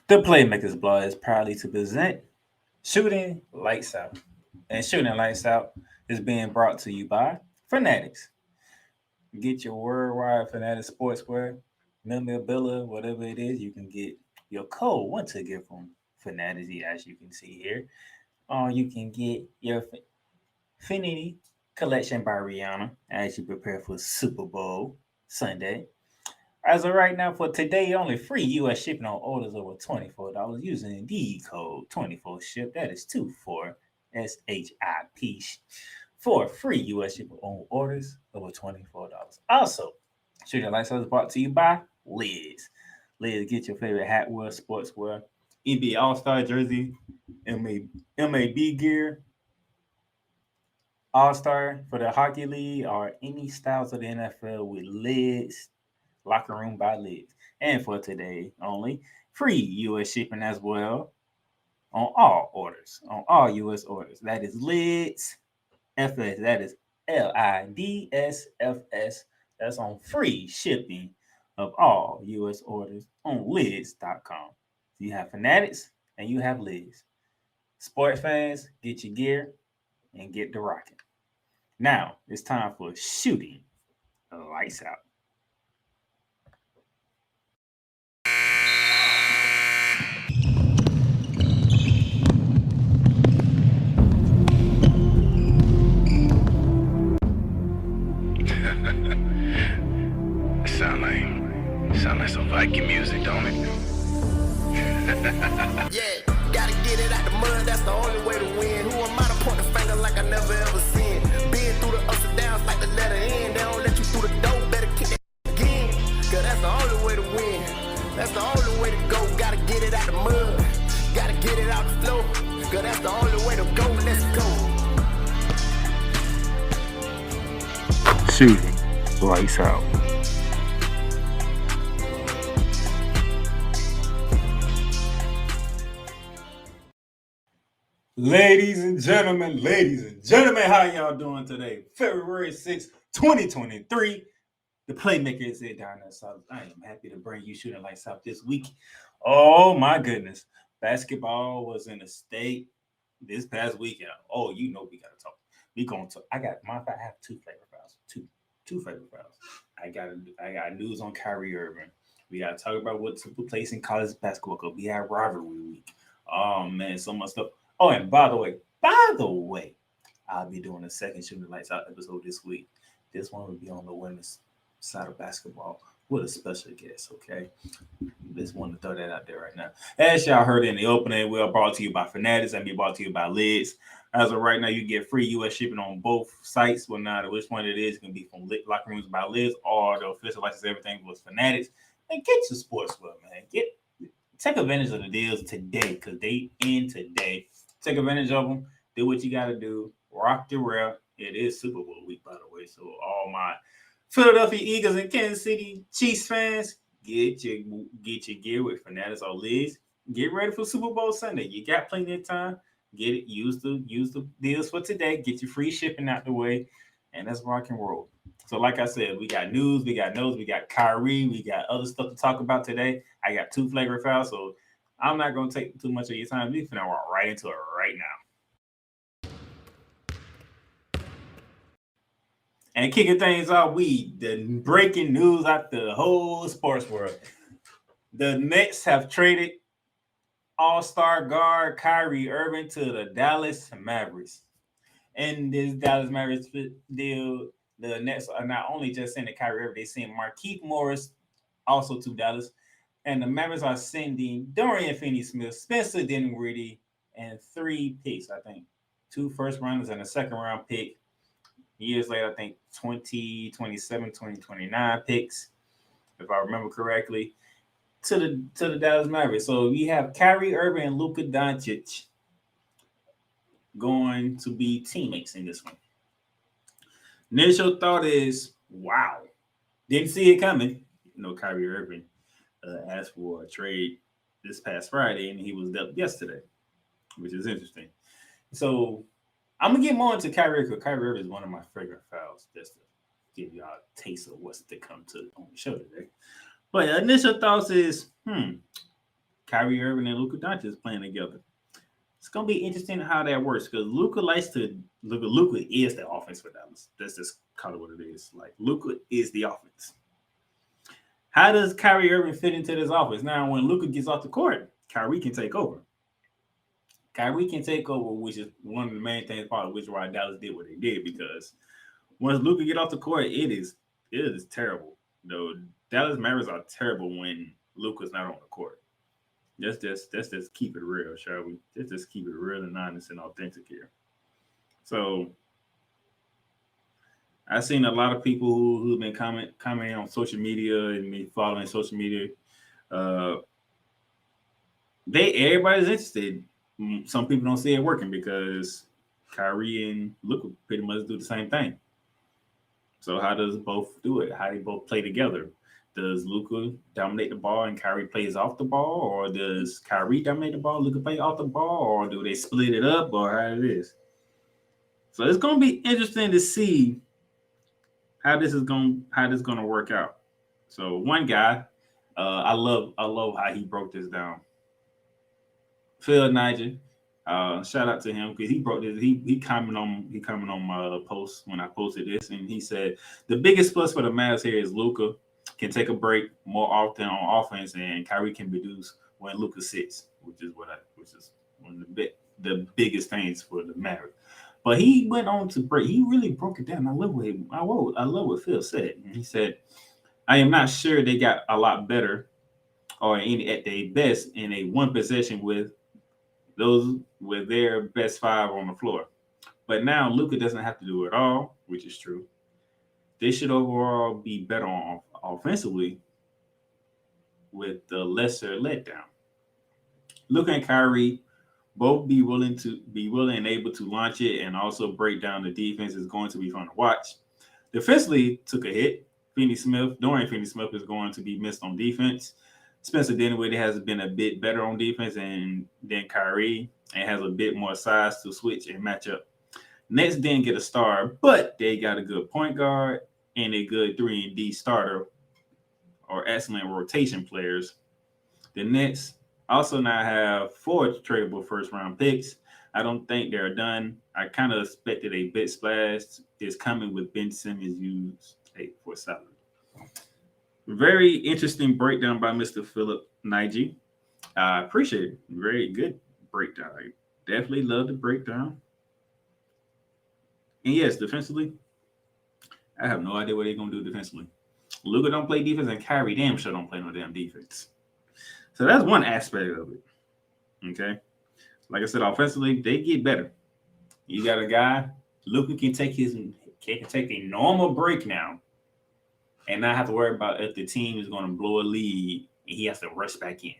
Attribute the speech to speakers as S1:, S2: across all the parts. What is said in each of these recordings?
S1: The Playmakers blog is proudly to present Shooting Lights Out. And Shooting Lights Out is being brought to you by Fanatics. Get your worldwide Fanatics sportswear, memorabilia, whatever it is. You can get your code one to get from Fanatics, as you can see here. Or you can get your Finity collection by Rihanna as you prepare for Super Bowl Sunday. As of right now, for today, only free U.S. shipping on orders over $24 using the code 24SHIP. That is 24SHIP for free U.S. shipping on orders over $24. Also, Shooting Lights is brought to you by Liz. Liz, get your favorite hat wear, sportswear, NBA All Star jersey, MAB gear, All Star for the Hockey League, or any styles of the NFL with Liz. Locker Room by Liz. And for today only, free U.S. shipping as well on all orders, on all U.S. orders. That is Lids FS. That is LIDSFS. That's on free shipping of all U.S. orders on lids.com. So you have Fanatics and you have Lids. Sports fans, get your gear and get the rocking. Now it's time for shooting the lights out.
S2: Sound like some Viking music, don't it?
S3: Yeah, gotta get it out the mud, that's the only way to win. Who am I to point the finger like I never ever seen? Been through the ups and downs like the letter N. They don't let you through the door, better kick that again. Cause that's the only way to win. That's the only way to go. Gotta get it out the mud. Gotta get it out the flow. Cause that's the only way to go. Let's go.
S1: Shooting lights out. Ladies and gentlemen, how y'all doing today? February 6th, 2023. The Playmaker is here down there, so I am happy to bring you Shooting Lights Out this week. Oh my goodness. Basketball was in the state this past weekend. Oh, you know we gotta talk. We gonna talk. I have two flavor files. Two flavor files. I got news on Kyrie Irving. We gotta talk about what took place in college basketball because we had rivalry week. Oh man, so much stuff. Oh, and by the way, I'll be doing a second Shooting Lights Out episode this week. This one will be on the women's side of basketball with a special guest, okay? Just want to throw that out there right now. As y'all heard in the opening, we are brought to you by Fanatics and be brought to you by Lids. As of right now, you get free U.S. shipping on both sites. Well, now which one it is going to be from Locker Rooms by Lids or the official license, everything was Fanatics. And get your sportswear, man. Take advantage of the deals today because they end today. Take advantage of them. Do what you got to do. Rock the rail. It is Super Bowl week, by the way. So all my Philadelphia Eagles and Kansas City Chiefs fans, get your gear with Fanatics or Lids. Get ready for Super Bowl Sunday. You got plenty of time. Get it. Use the deals for today. Get your free shipping out the way, and let's rock and roll. So, like I said, we got news, we got notes, we got Kyrie, we got other stuff to talk about today. I got two flagrant fouls, so I'm not going to take too much of your time. We're going to walk right into it right now. And kicking things off, the breaking news out the whole sports world. The Nets have traded all-star guard Kyrie Irving to the Dallas Mavericks. And this Dallas Mavericks deal, the Nets are not only just sending Kyrie Irving, they send Markieff Morris also to Dallas. And the Mavericks are sending Dorian Finney-Smith, Spencer Dinwiddie, and 3 picks, I think. 2 first rounders and a second round pick. Years later, I think 2027, 2029 picks, if I remember correctly, to the Dallas Mavericks. So we have Kyrie Irving and Luka Doncic going to be teammates in this one. Initial thought is, wow. Didn't see it coming. Kyrie Irving asked for a trade this past Friday, and he was dealt yesterday, which is interesting. So I'm going to get more into Kyrie because Kyrie Irving is one of my favorite fouls, just to give y'all a taste of what's to come to on the show today. But initial thoughts is, Kyrie Irving and Luka Doncic playing together. It's gonna be interesting how that works because Luka likes to Luka is the offense for Dallas. That's just kind of what it is. Like Luka is the offense. How does Kyrie Irving fit into this offense? Now, when Luka gets off the court, Kyrie can take over. Kyrie can take over, which is one of the main things part of which why Dallas did what they did because once Luka get off the court, it is terrible. Though Dallas Mavericks are terrible when Luka's not on the court. Let's just keep it real, shall we? Let's just keep it real and honest and authentic here. So I've seen a lot of people who've been commenting on social media and me following social media. Everybody's interested. Some people don't see it working because Kyrie and Luka pretty much do the same thing. So how does both do it? How do they both play together? Does Luka dominate the ball and Kyrie plays off the ball, or does Kyrie dominate the ball, Luka play off the ball, or do they split it up, or how it is? So it's going to be interesting to see how this is going to work out. So one guy, I love how he broke this down. Phil Niger, shout out to him because he broke this. He commented on my post when I posted this, and he said the biggest plus for the Mavs here is Luka can take a break more often on offense, and Kyrie can produce when Luka sits, which is one of the biggest things for the Mavericks. But he went on to break. He really broke it down. I love what Phil said. And he said, "I am not sure they got a lot better or at their best in a one possession with their best five on the floor. But now Luka doesn't have to do it all, which is true. They should overall be better on offensively with the lesser letdown. Luka and Kyrie both be willing and able to launch it and also break down the defense is going to be fun to watch. Defensively took a hit. Dorian Finney-Smith is going to be missed on defense. Spencer Dinwiddie has been a bit better on defense than Kyrie and has a bit more size to switch and match up. Nets didn't get a star, but they got a good point guard and a good 3-and-D starter or excellent rotation players. The Nets also now have 4 tradable first-round picks. I don't think they're done. I kind of expected a bit splash is coming with Ben Simmons used for salary. Very interesting breakdown by Mr. Philip Nige. I appreciate it. Very good breakdown. I definitely love the breakdown. And yes, defensively, I have no idea what they're going to do defensively. Luka don't play defense, and Kyrie damn sure don't play no damn defense. So that's one aspect of it. Okay? Like I said, offensively, they get better. You got a guy, Luka can take a normal break now and not have to worry about if the team is going to blow a lead and he has to rush back in.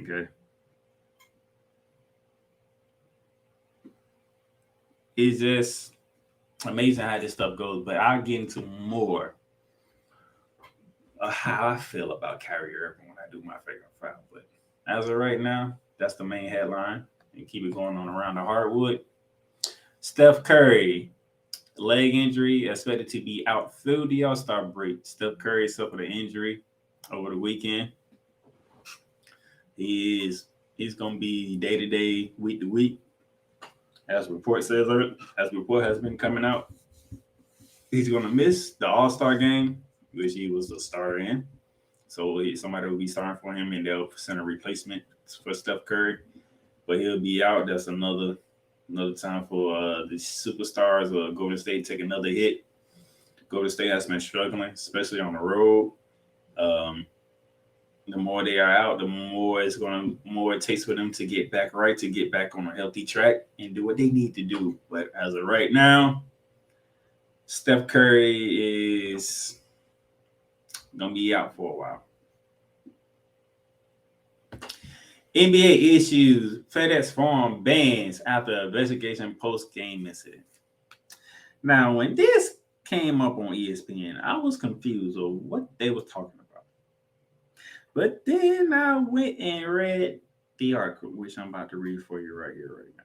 S1: Okay? It's just amazing how this stuff goes, but I'll get into more of how I feel about Kyrie Irving when I do my Flagrant Foul. But as of right now, that's the main headline. And keep it going on Around the Hardwood. Steph Curry, leg injury, expected to be out through the All-Star break. Steph Curry suffered an injury over the weekend. He's going to be day-to-day, week-to-week. As report has been coming out, he's going to miss the All-Star game, which he was a starter in. So somebody will be starting for him, and they'll send a replacement for Steph Curry. But he'll be out. That's another time for the superstars of Golden State take another hit. Golden State has been struggling, especially on the road. The more they are out, the more it takes for them to get back right, to get back on a healthy track and do what they need to do. But as of right now, Steph Curry is gonna be out for a while. NBA issues FedEx Forum bans after investigation post-game incident. Now, when this came up on ESPN, I was confused of what they were talking about. But then I went and read the article, which I'm about to read for you right here, right now.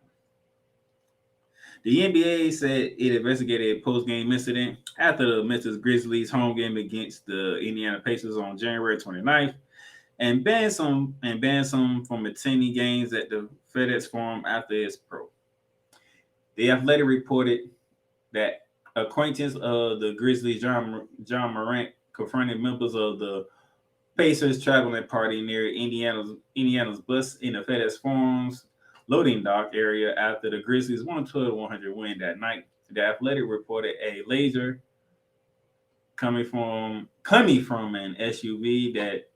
S1: The NBA said it investigated a post-game incident after the Memphis Grizzlies home game against the Indiana Pacers on January 29th. and banned some from attending games at the FedEx Forum after its pro. The Athletic reported that acquaintance of the Grizzlies, John Morant, confronted members of the Pacers traveling party near Indiana's bus in the FedEx Forum's loading dock area after the Grizzlies 112-100 win that night. The Athletic reported a laser coming from an SUV that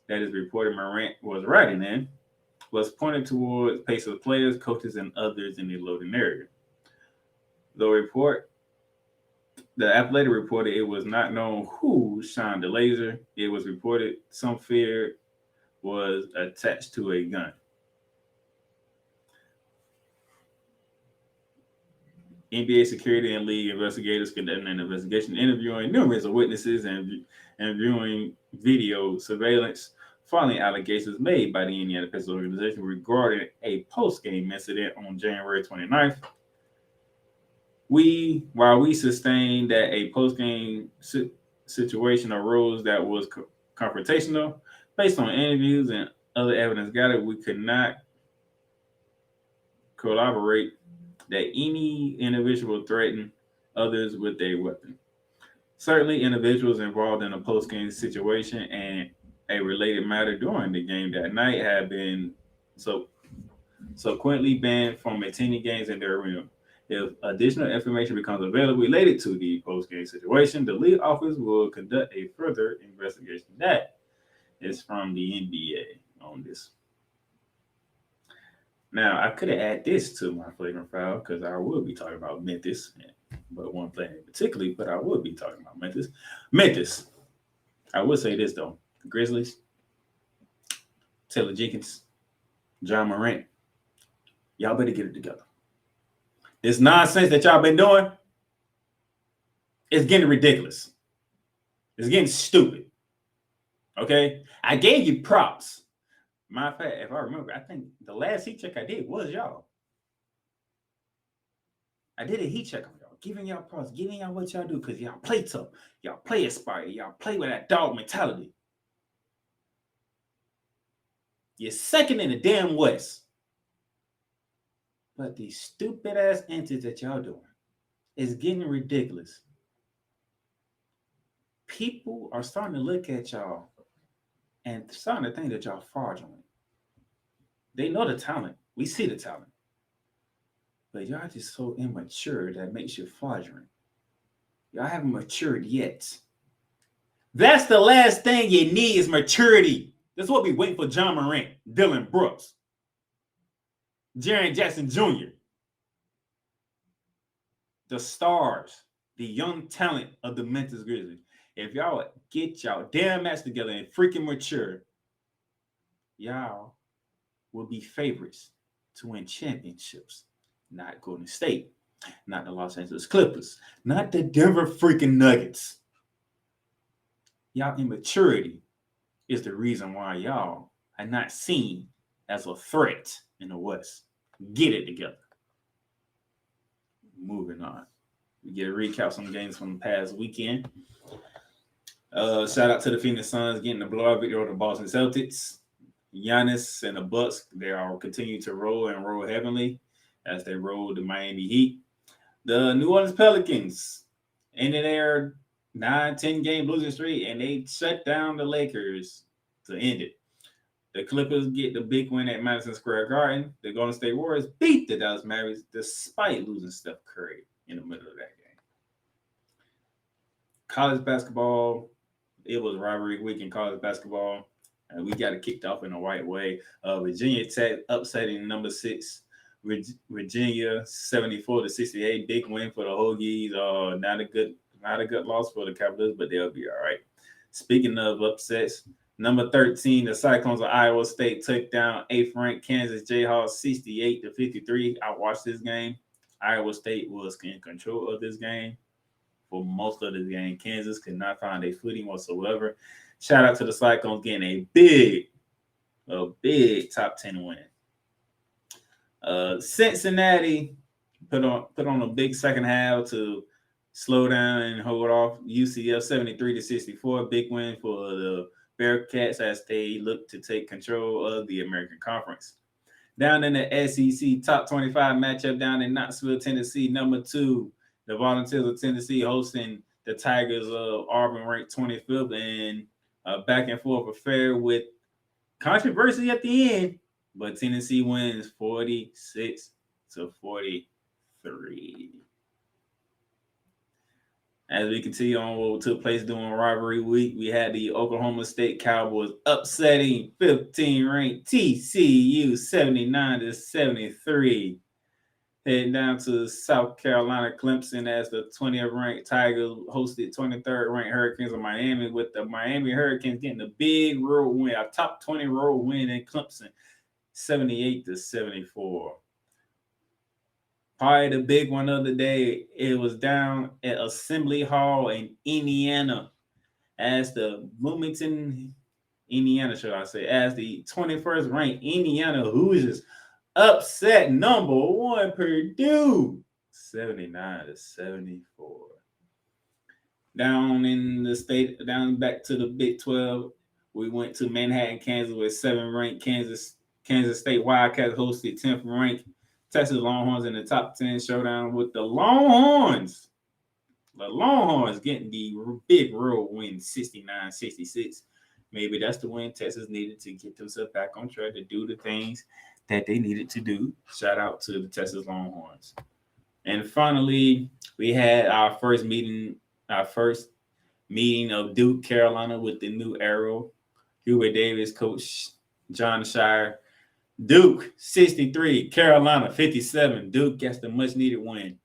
S1: is reported Morant was riding in was pointed towards Pacers players, coaches, and others in the loading area. The Athletic reported it was not known who shined the laser. It was reported some fear was attached to a gun. NBA security and league investigators conducted an investigation, interviewing numerous witnesses and viewing video surveillance following allegations made by the Indiana Pacers organization regarding a post-game incident on January 29th. While we sustained that a post-game situation arose that was confrontational, based on interviews and other evidence gathered, we could not corroborate that any individual threatened others with a weapon. Certainly, individuals involved in a post-game situation and a related matter during the game that night have been subsequently banned from attending games in their arena. If additional information becomes available related to the post-game situation, the league office will conduct a further investigation. That is from the NBA on this. Now, I could have added this to my flagrant foul because I will be talking about Memphis, but one player in particular, but I will be talking about Memphis. I will say this, though. The Grizzlies, Taylor Jenkins, John Morant, y'all better get it together. This nonsense that y'all been doing is getting ridiculous. It's getting stupid. Okay? I gave you props. Matter of fact, if I remember, I think the last heat check I did was y'all. I did a heat check on y'all, giving y'all props, giving y'all what y'all do, because y'all play tough. Y'all play inspired. Y'all play with that dog mentality. You're second in the damn West. But these stupid ass antics that y'all doing is getting ridiculous. People are starting to look at y'all and starting to think that y'all fraudulent. They know the talent. We see the talent. But y'all just so immature that makes you fraudulent. Y'all haven't matured yet. That's the last thing you need is maturity. That's what we wait for John Morant, Dillon Brooks, Jaren Jackson Jr., the stars, the young talent of the Memphis Grizzlies. If y'all get y'all damn match together and freaking mature, y'all will be favorites to win championships. Not Golden State, not the Los Angeles Clippers, not the Denver freaking Nuggets. Y'all immaturity is the reason why y'all are not seen as a threat in the West. Get it together. Moving on. We get a recap some games from the past weekend. Shout out to the Phoenix Suns getting the blowout victory over the Boston Celtics. Giannis and the Bucks, they are continuing to roll heavily as they roll the Miami Heat. The New Orleans Pelicans ended their 9-10 game losing streak, and they shut down the Lakers to end it. The Clippers get the big win at Madison Square Garden. The Golden State Warriors beat the Dallas Mavericks despite losing Steph Curry in the middle of that game. College basketball, it was rivalry week in college basketball. And we got it kicked off in the right way. Virginia Tech upsetting number 6. Virginia 74-68. Big win for the Hokies. Not a good loss for the Cavaliers, but they'll be all right. Speaking of upsets, number 13, the Cyclones of Iowa State took down 8th-ranked Kansas Jayhawks 68-53. I watched this game. Iowa State was in control of this game for most of the game. Kansas could not find a footing whatsoever. Shout out to the Cyclones getting a big top 10 win. Cincinnati put on a big second half to slow down and hold off UCF 73-64. Big win for the Bearcats as they look to take control of the American Conference. Down in the SEC top 25 matchup down in Knoxville, Tennessee, number 2, the Volunteers of Tennessee hosting the Tigers of Auburn, ranked 25th, and a back and forth affair with controversy at the end, but Tennessee wins 46-43. As we continue on what took place during rivalry week, we had the Oklahoma State Cowboys upsetting 15th-ranked TCU 79-73. Heading down to South Carolina Clemson as the 20th-ranked Tigers hosted 23rd-ranked Hurricanes of Miami, with the Miami Hurricanes getting a big road win, a top 20 road win in Clemson, 78-74. Probably the big one of the day, it was down at Assembly Hall in Indiana as the Bloomington, Indiana, should I say, as the 21st-ranked Indiana Hoosiers upset number 1 Purdue, 79-74. Down in the state, down back to the Big 12, we went to Manhattan, Kansas, with 7th-ranked Kansas State Wildcats hosted 10th-ranked Texas Longhorns in the top 10 showdown, with the Longhorns getting the big road win, 69-66. Maybe that's the win Texas needed to get themselves back on track to do the things that they needed to do. Shout out to the Texas Longhorns. And finally, we had our first meeting of Duke Carolina with the new arrow, Hubert Davis, Coach John Shire. Duke 63, Carolina 57. Duke gets the much needed win.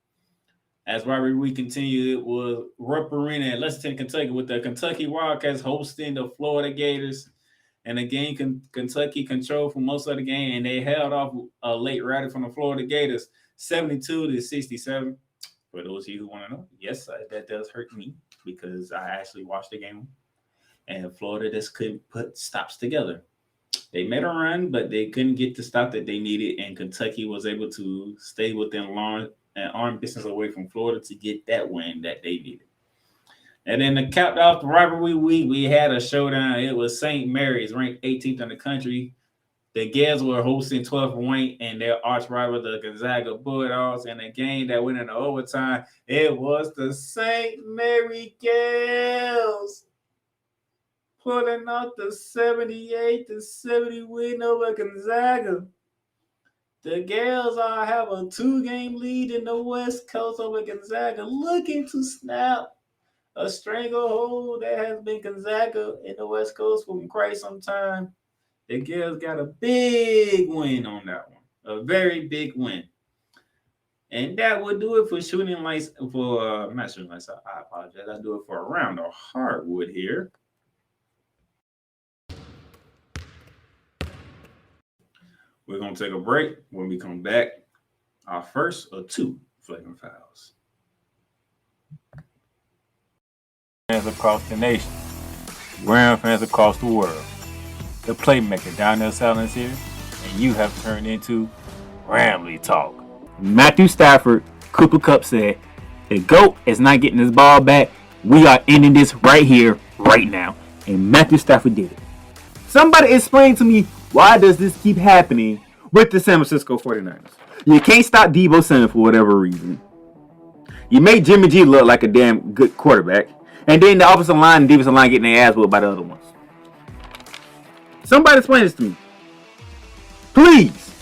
S1: As rivalry week continued, it was Rupp Arena in Lexington, Kentucky, with the Kentucky Wildcats hosting the Florida Gators. And again, Kentucky controlled for most of the game, and they held off a late rally from the Florida Gators, 72-67. For those of you who want to know, yes, that does hurt me because I actually watched the game, and Florida just couldn't put stops together. They made a run, but they couldn't get the stop that they needed, and Kentucky was able to stay within arm distance away from Florida to get that win that they needed. And then to cap off the rivalry week, we had a showdown. It was St. Mary's, ranked 18th in the country. The Gales were hosting 12th ranked and their arch rival, the Gonzaga Bulldogs. In a game that went into overtime, it was the St. Mary Gales pulling out the 78-70 win over Gonzaga. The Gales have a 2-game lead in the West Coast over Gonzaga, looking to snap a stranglehold that has been Gonzaga in the West Coast for quite some time. The Gales got a big win on that one, a very big win. And that would do it for shooting lights for, not shooting lights, I apologize. I do it for Around the Hardwood here. We're going to take a break. When we come back, our first of 2 Flagrant Fouls. Fans across the nation, Ram fans across the world, the Playmaker down there silence here, and you have turned into Ramley Talk. Matthew Stafford, Cooper Kupp said, the GOAT is not getting his ball back. We are ending this right here, right now. And Matthew Stafford did it. Somebody explain to me, why does this keep happening with the San Francisco 49ers? You can't stop Deebo Samuel for whatever reason. You made Jimmy G look like a damn good quarterback. And then the offensive line and defensive line getting their ass whooped by the other ones. Somebody explain this to me. Please.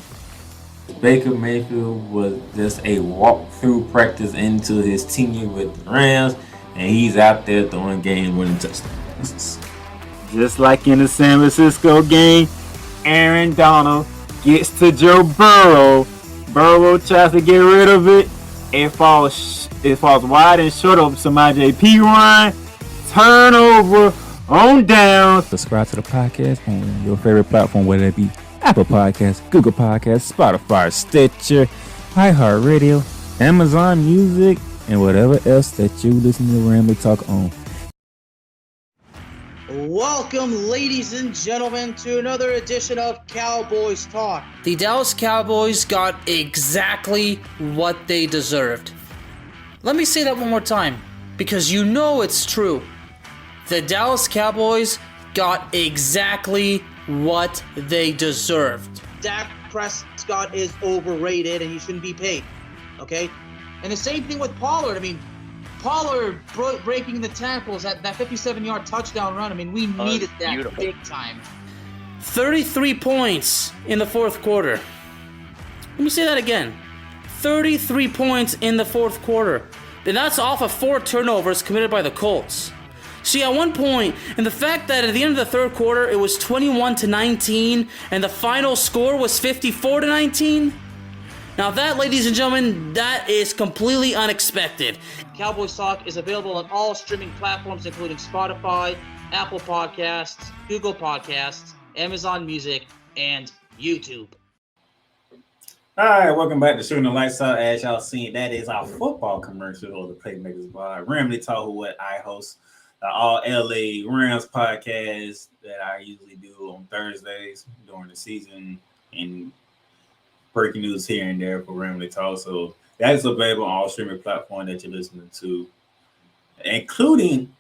S4: Baker Mayfield was just a walk-through practice into his tenure with the Rams. And he's out there throwing game-winning touchdowns.
S1: Just like in the San Francisco game, Aaron Donald gets to Joe Burrow. Burrow tries to get rid of it. It falls wide and short of Samaje Perine. Turnover on down.
S5: Subscribe to the podcast on your favorite platform, whether it be Apple Podcasts, Google Podcasts, Spotify, Stitcher, iHeartRadio, Amazon Music, and whatever else that you listen to Ramley Talk on.
S6: Welcome, ladies and gentlemen, to another edition of Cowboys Talk.
S7: The Dallas Cowboys got exactly what they deserved. Let me say that one more time, because you know it's true. The Dallas Cowboys got exactly what they deserved.
S6: Dak Prescott is overrated and he shouldn't be paid. Okay? And the same thing with Pollard. I mean, Pollard breaking the tackles at that 57-yard touchdown run. I mean, we needed that big time.
S7: 33 points in the fourth quarter. Let me say that again. 33 points in the fourth quarter. And that's off of 4 turnovers committed by the Colts. See, at one point, and the fact that at the end of the third quarter, it was 21-19, and the final score was 54-19. Now that, ladies and gentlemen, that is completely unexpected.
S6: Cowboys Talk is available on all streaming platforms, including Spotify, Apple Podcasts, Google Podcasts, Amazon Music, and YouTube.
S1: All right, welcome back to Shooting the Lights Out. As y'all seen, that is our football commercial on the Playmakers Blog. Ramley Talk, what I host, the All LA Rams podcast that I usually do on Thursdays during the season, and breaking news here and there for Ramley Talk. So that is available on all streaming platforms that you're listening to, including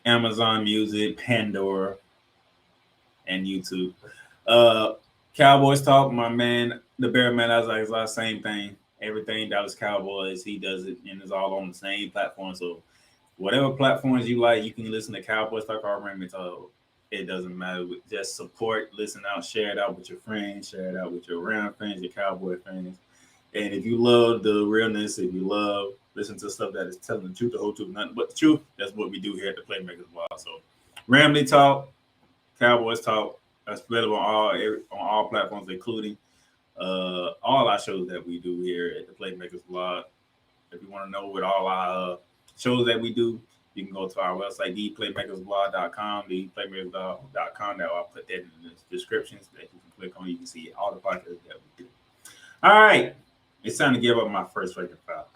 S1: Amazon Music, Pandora, and YouTube. Cowboys Talk, my man, the Bear Man, I was like, it's the same thing. Everything that was Cowboys, he does it, and it's all on the same platform. So whatever platforms you like, you can listen to Cowboys Talk or Ramley Talk. It doesn't matter. Just support, listen out, share it out with your friends, share it out with your Ram fans, your Cowboy fans. And if you love the realness, if you love listen to stuff that is telling the truth, the whole truth, nothing but the truth, that's what we do here at the Playmakers Blog. So Ramley Talk, Cowboys Talk, that's available on all platforms, including all our shows that we do here at the Playmakers Blog. If you want to know what all our shows that we do, you can go to our website, theplaymakersblog.com, theplaymakersblog.com. That I'll put that in the descriptions that you can click on. You can see all the podcasts that we do. All right. It's time to give up my first Flagrant Foul.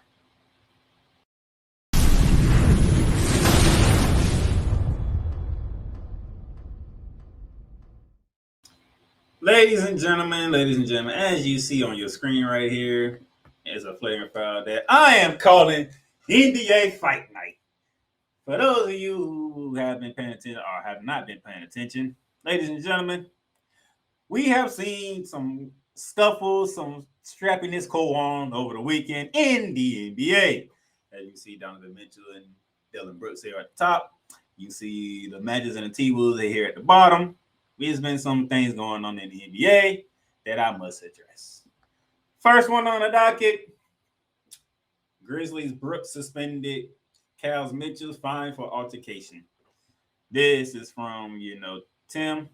S1: Ladies and gentlemen, as you see on your screen right here is a Flagrant Foul that I am calling NBA Fight Night. For those of you who have been paying attention or have not been paying attention, ladies and gentlemen, we have seen some scuffles, some strappiness go on over the weekend in the NBA. As you see Donovan Mitchell and Dillon Brooks here at the top. You see the Magic and the T-Wolves here at the bottom. There's been some things going on in the NBA that I must address. First one on the docket, Grizzlies Brooks suspended Cal Mitchell's fine for altercation. This is from, Tim.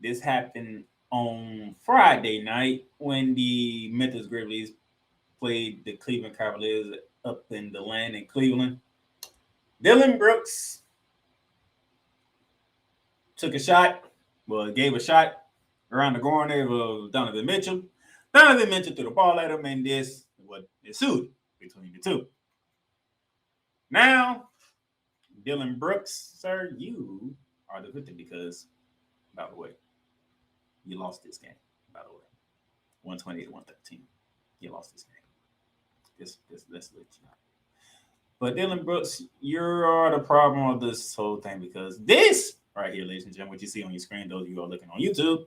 S1: This happened on Friday night when the Memphis Grizzlies played the Cleveland Cavaliers up in the land in Cleveland. Dillon Brooks gave a shot around the corner of Donovan Mitchell. Donovan Mitchell threw the ball at him, and this what ensued between the two. Now, Dillon Brooks, sir, you are the victim because, by the way, you lost this game, by the way. 128-113. You lost this game. Let's let you know. But Dillon Brooks, you are the problem of this whole thing because this right here, ladies and gentlemen, what you see on your screen, those of you who are looking on YouTube,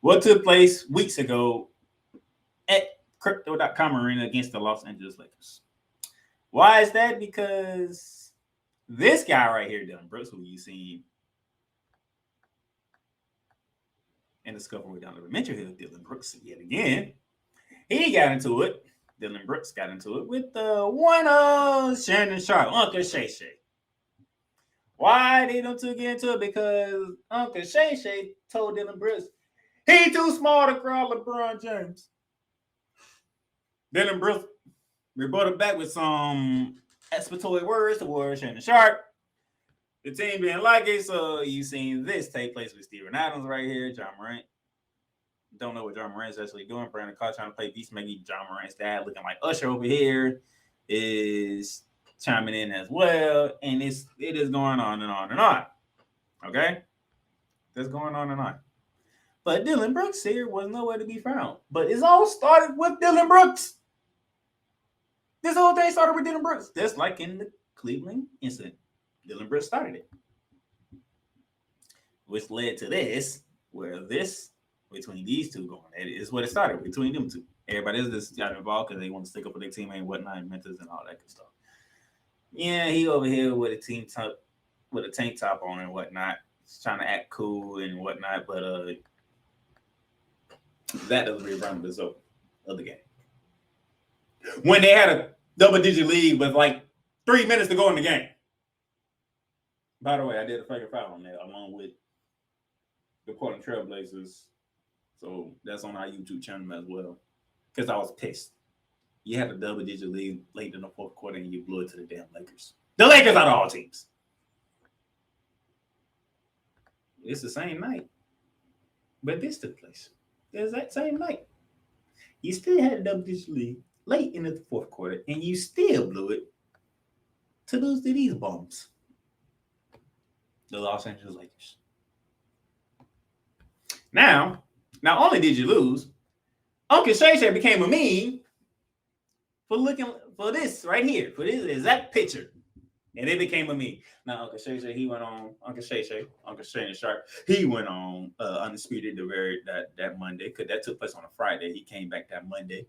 S1: what took place weeks ago at Crypto.com Arena against the Los Angeles Lakers. Why is that? Because this guy right here, Dillon Brooks, who you seen in the scuffle with Donovan Mitchell here, Dillon Brooks yet again, he got into it. Dillon Brooks got into it with the one of Shannon Sharp, Uncle Shay Shay. Why they don't get into it? Because Uncle Shay Shay told Dillon Brooks he too small to crawl LeBron James. Dillon Brooks rebutted back with some explanatory words towards Shannon Sharp. The team didn't like it, so you seen this take place with Steven Adams right here, John Morant. Don't know what John Morant's actually doing. Brandon Carr trying to play peacemaker. John Morant's dad looking like Usher over here is chiming in as well, and it is going on and on and on. Okay? That's going on and on. But Dillon Brooks here was nowhere to be found. But it's all started with Dillon Brooks. This whole thing started with Dillon Brooks. Just like in the Cleveland incident. Dillon Brooks started it. which led to this, where this between these two going. It is what it started between them two. Everybody else just got involved because they want to stick up for their teammate and whatnot, and mentors and all that good stuff. Yeah, he over here with a tank top on and whatnot, just trying to act cool and whatnot, but that doesn't really run the result of the game. When they had a double-digit lead with like 3 minutes to go in the game. By the way, I did a flagrant foul on that along with the Portland Trailblazers. So that's on our YouTube channel as well. Because I was pissed. You had a double-digit lead late in the fourth quarter and you blew it to the damn Lakers. The Lakers out of all teams. It's the same night. But this took place. The exact same night. You still had a double-digit lead late in the fourth quarter and you still blew it to lose to these bums. The Los Angeles Lakers. Now, not only did you lose, Uncle Shay became a meme for looking for this right here, for this exact picture. And it became a meme. Now, Uncle Shay, he went on, Uncle Shay and Sharp, he went on Undisputed that Monday, because that took place on a Friday. He came back that Monday.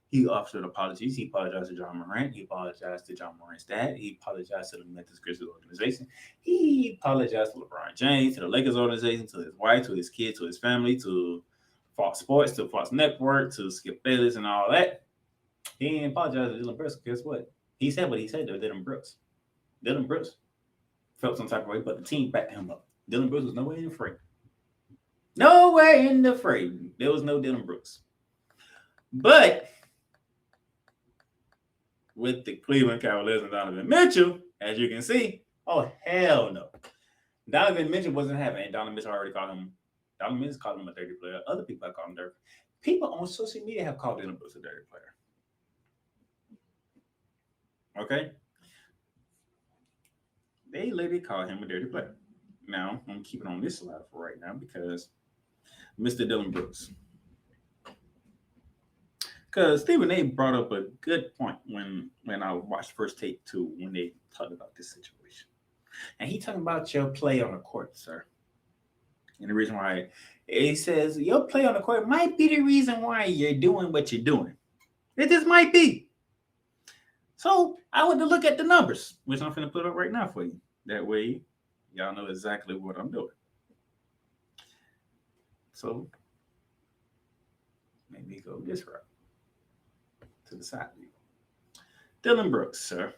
S1: He offered apologies. He apologized to John Morant. He apologized to John Morant's dad. He apologized to the Memphis Grizzlies organization. He apologized to LeBron James, to the Lakers organization, to his wife, to his kids, to his family, to Fox Sports, to Fox Network, to Skip Bayless and all that. He didn't apologize to Dillon Brooks. Guess what? He said what he said to Dillon Brooks. Dillon Brooks felt some type of way, but the team backed him up. Dillon Brooks was nowhere in the fray. Nowhere in the fray. There was no Dillon Brooks. But with the Cleveland Cavaliers and Donovan Mitchell, as you can see, oh, hell no. Donovan Mitchell wasn't having it. Donovan Mitchell already called him a dirty player. Other people have called him dirty. People on social media have called Dillon Brooks a dirty player. Okay? They literally call him a dirty player. Now, I'm keeping on this slide for right now because Mr. Dillon Brooks. Because Stephen A. brought up a good point when I watched First Take 2 when they talked about this situation. And he talking about your play on the court, sir. And the reason why he says your play on the court might be the reason why you're doing what you're doing. It just might be. So I want to look at the numbers, which I'm going to put up right now for you. That way, y'all know exactly what I'm doing. So maybe go this route to the side view. Dillon Brooks, sir.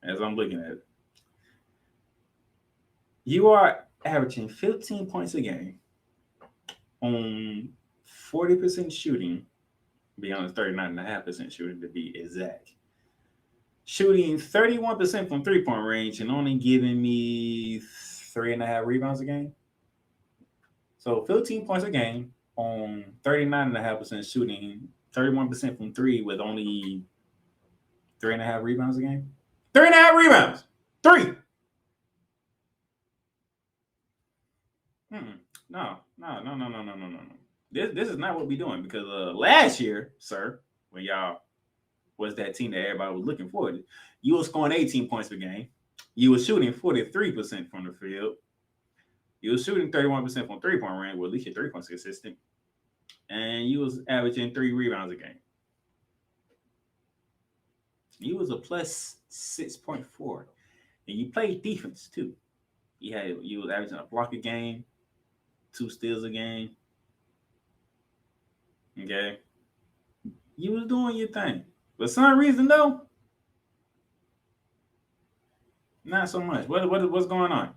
S1: As I'm looking at it, you are averaging 15 points a game on 40% shooting, beyond 39.5% shooting to be exact. Shooting 31% from three-point range and only giving me 3.5 rebounds a game. So 15 points a game on 39.5% shooting, 31% from three with only 3.5 rebounds a game. 3.5 rebounds. 3. No. This is not what we're doing because last year, sir, when y'all was that team that everybody was looking for, you were scoring 18 points per game. You were shooting 43% from the field. You were shooting 31% from three-point range, well, at least your 3 points consistent. And you was averaging 3 rebounds a game. You was a plus 6.4. And you played defense too. You was averaging a block a game, 2 steals a game. Okay. You was doing your thing. For some reason though, not so much. What's going on?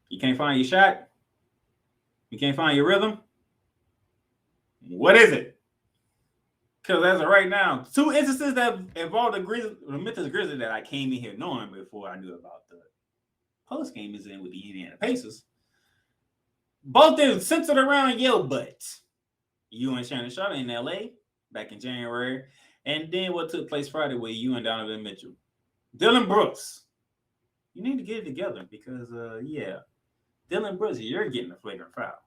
S1: You can't find your shot? You can't find your rhythm? What is it? Because as of right now, 2 instances that involved the Memphis Grizzlies that I came in here knowing before I knew about the post-game incident with the Indiana Pacers. Both is centered around your butt. You and Shannon Sharp in LA back in January. And then what took place Friday with you and Donovan Mitchell. Dillon Brooks. You need to get it together because, Dillon Brooks, you're getting a flagrant foul.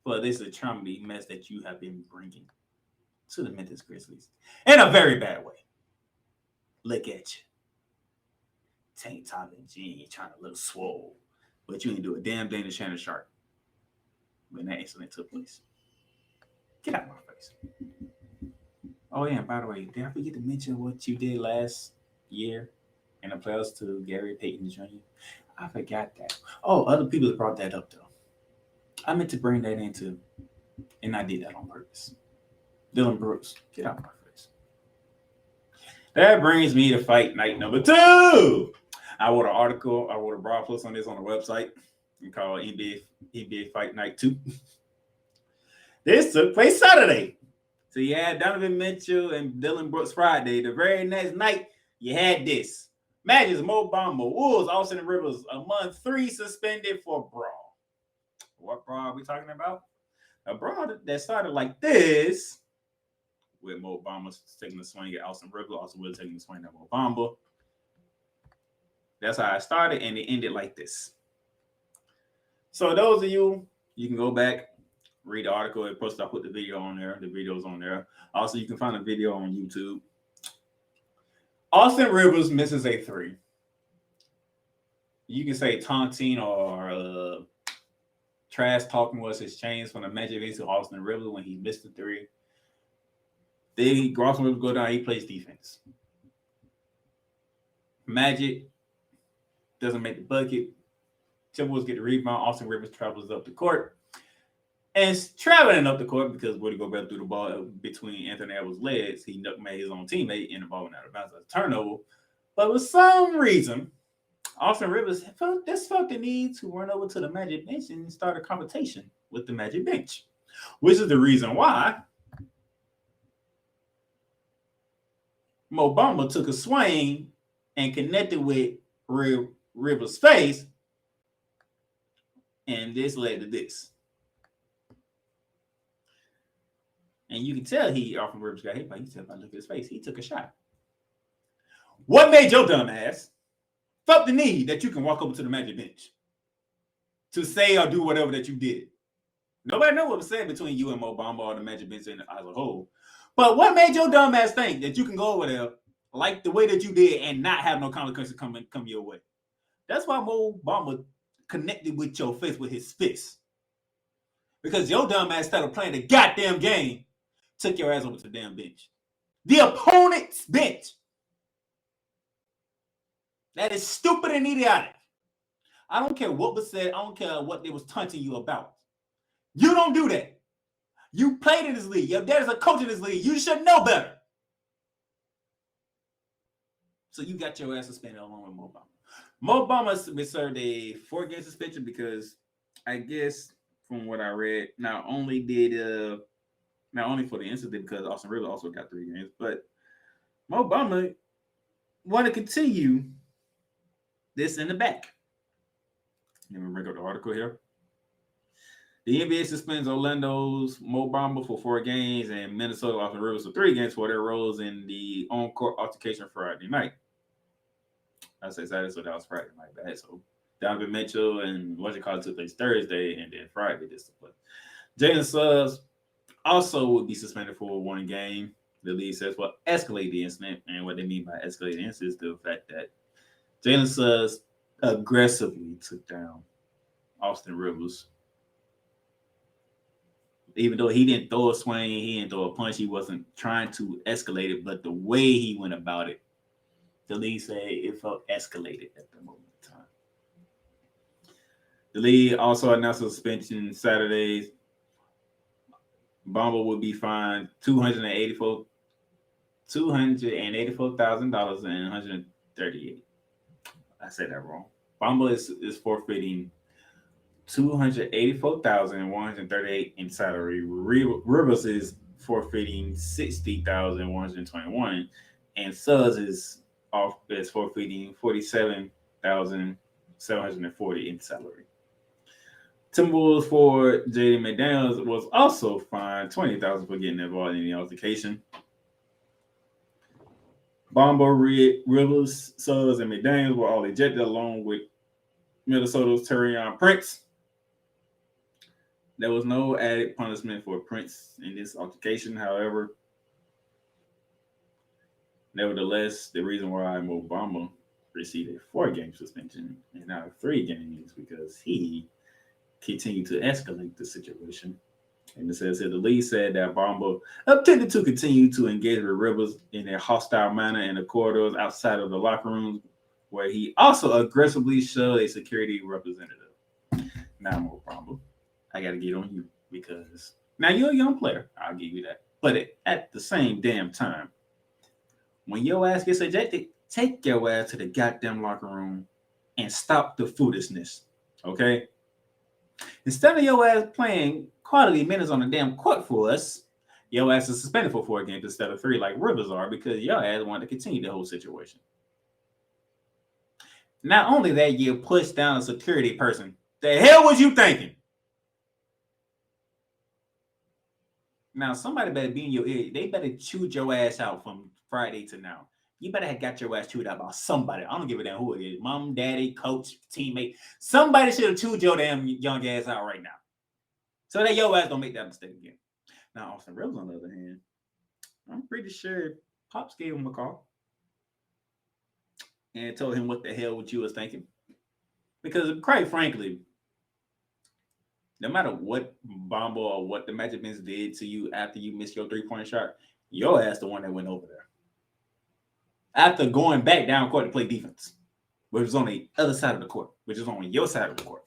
S1: But this is a traumedy mess that you have been bringing to the Memphis Grizzlies in a very bad way. Look at you. Tank top and jeans trying to look swole. but you didn't do a damn thing to Shannon Sharp when that incident took place. Get out of my face. Oh, yeah, and by the way, did I forget to mention what you did last year in the playoffs to Gary Payton Jr.? I forgot that. Oh, other people have brought that up, though. I meant to bring that in, too, and I did that on purpose. Dillon Brooks, get out of my face. That brings me to fight night number 2. I wrote an article, I wrote a blog post on this on the website called NBA Fight Night 2. This took place Saturday. So you had Donovan Mitchell and Dillon Brooks Friday. The very next night, you had this. Magic's Mo Bamba, Wolves, Austin Rivers, among 3 suspended for brawl. What brawl are we talking about? A brawl that started like this, with Mo Bamba taking a swing at Austin Rivers, Austin Rivers taking a swing at Mo Bamba. That's how it started, and it ended like this. So those of you can go back, read the article. Of course, I put the video on there. The video's on there. Also, you can find a video on YouTube. Austin Rivers misses a 3. You can say taunting or trash talking was his change from the Magic into Austin Rivers when he missed the 3. Then Austin Rivers go down. He plays defense. Magic doesn't make the bucket. Timberwolves get the rebound. Austin Rivers travels up the court. And traveling up the court because Woody Gobert threw the ball between Anthony Edwards' legs. He made his own teammate and the ball went out of bounds as a turnover. But for some reason, Austin Rivers felt the need to run over to the Magic bench and start a competition with the Magic bench, which is the reason why Mo Bamba took a swing and connected with Rivers' face, and this led to this. And you can tell Austin Rivers got hit by. You can tell by look at his face. He took a shot. What made your dumb ass felt the need that you can walk over to the Magic bench to say or do whatever that you did? Nobody knows what was said between you and Mo Bamba or the Magic bench as a whole. But what made your dumb ass think that you can go over there like the way that you did and not have no consequences come your way? That's why Mo Bamba connected with your face with his fist. Because your dumb ass started playing the goddamn game, took your ass over to the damn bench. The opponent's bench. That is stupid and idiotic. I don't care what was said. I don't care what they was taunting you about. You don't do that. You played in this league. Your dad is a coach in this league. You should know better. So you got your ass suspended along with Mo Bamba. Mo Bamba was served a 4-game suspension because I guess from what I read, not only for the incident, because Austin Rivers also got 3 games, but Mo Bamba want to continue this in the back. Let me bring up the article here. The NBA suspends Orlando's Mo Bamba for 4 games and Minnesota Austin Rivers for 3 games for their roles in the on-court altercation Friday night. I said Saturday, so that was Friday night. Bad. So Donovan Mitchell and took place Thursday, and then Friday this took place. Jalen Suggs also would be suspended for 1 game. The league says what escalated the incident, and what they mean by escalated the incident is the fact that Jalen Suggs aggressively took down Austin Rivers. Even though he didn't throw a swing, he didn't throw a punch, he wasn't trying to escalate it, but the way he went about it, the league say it felt escalated at the moment in time. The league also announced a suspension Saturday. Bamba will be fined $284,000 and 138. I said that wrong. Bamba is forfeiting $284,138 in salary. Rivers is forfeiting $60,121, and Suggs is forfeiting $47,740 in salary. Timberwolves for Jaden McDaniels was also fined $20,000 for getting involved in the altercation. Bamba, Rivers, Suggs, and McDaniels were all ejected along with Minnesota's Taurean Prince. There was no added punishment for Prince in this altercation. However, nevertheless, the reason why Mo Bamba received a 4-game suspension and now 3 games because he continued to escalate the situation. And it says here the league said that Bamba intended to continue to engage with Rivers in a hostile manner in the corridors outside of the locker rooms, where he also aggressively shoved a security representative. Now, more Bamba, I got to get on you because now you're a young player. I'll give you that. But at the same damn time, when your ass gets ejected, take your ass to the goddamn locker room and stop the foolishness, okay? Instead of your ass playing quality minutes on the damn court for us, your ass is suspended for 4 games instead of 3 like Rivers are because your ass wanted to continue the whole situation. Not only that, you pushed down a security person. The hell was you thinking? Now, somebody better be in your ear. They better chew your ass out from Friday to now. You better have got your ass chewed out by somebody. I don't give a damn who it is. Mom, daddy, coach, teammate. Somebody should have chewed your damn young ass out right now. So that your ass don't make that mistake again. Now, Austin Rivers, on the other hand, I'm pretty sure Pops gave him a call and told him what the hell what you was thinking. Because quite frankly, no matter what Bamba or what the Magic Mins did to you after you missed your 3-point shot, your ass the one that went over there. After going back down court to play defense, which was on the other side of the court, which is on your side of the court,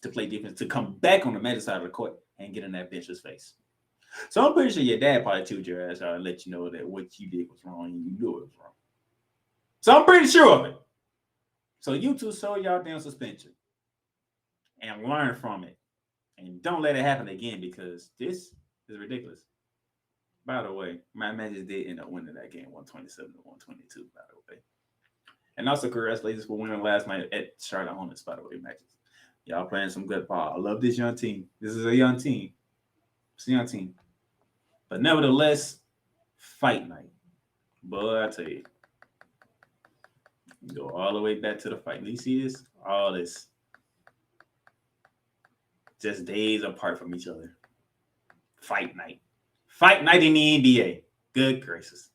S1: to play defense, to come back on the Magic side of the court and get in that bench's face. So I'm pretty sure your dad probably chewed your ass out and let you know that what you did was wrong and you knew it was wrong. So I'm pretty sure of it. So you two show y'all damn suspension and learn from it. And don't let it happen again because this is ridiculous. By the way, my Magic did end up winning that game 127 to 122, by the way. And also congratulations for winning last night at Charlotte Hornets, by the way, Magic. Y'all playing some good ball. I love this young team. This is a young team. It's a young team. But nevertheless, fight night. Boy, I tell you. Go all the way back to the fight. You see this? All this. Just days apart from each other. Fight night. Fight night in the NBA. Good gracious.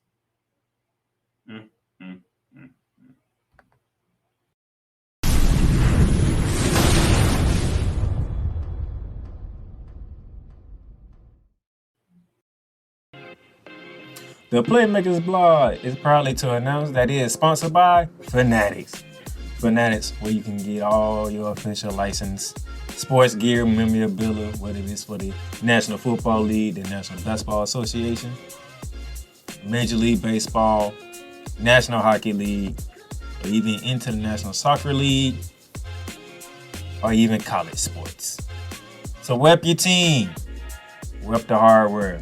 S5: The Playmakers blog is proudly to announce that it is sponsored by Fanatics. Fanatics, where you can get all your official license, sports gear, memorabilia, whether it's for the National Football League, the National Basketball Association, Major League Baseball, National Hockey League, or even International Soccer League, or even college sports. So rep your team, rep the hardware,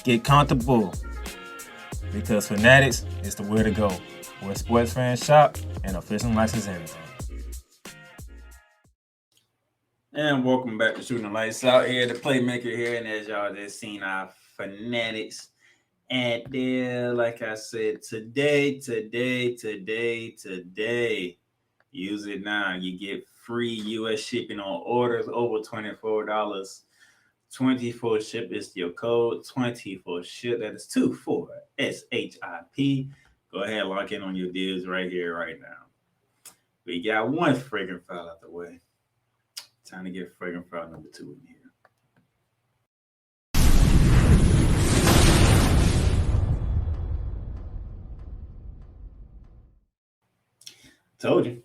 S5: get comfortable, because Fanatics is the way to go, where sports fans shop and official license everything.
S1: And welcome back to Shooting the Lights Out here, the Playmaker here. And as y'all just seen, our Fanatics. And then, like I said, today, use it now. You get free U.S. shipping on orders over $24. 24 ship is your code. 24 ship. That is 24 SHIP. Go ahead, lock in on your deals right here, right now. We got one Flagrant Foul out the way. Time to get Flagrant Foul number 2 in here. Told you.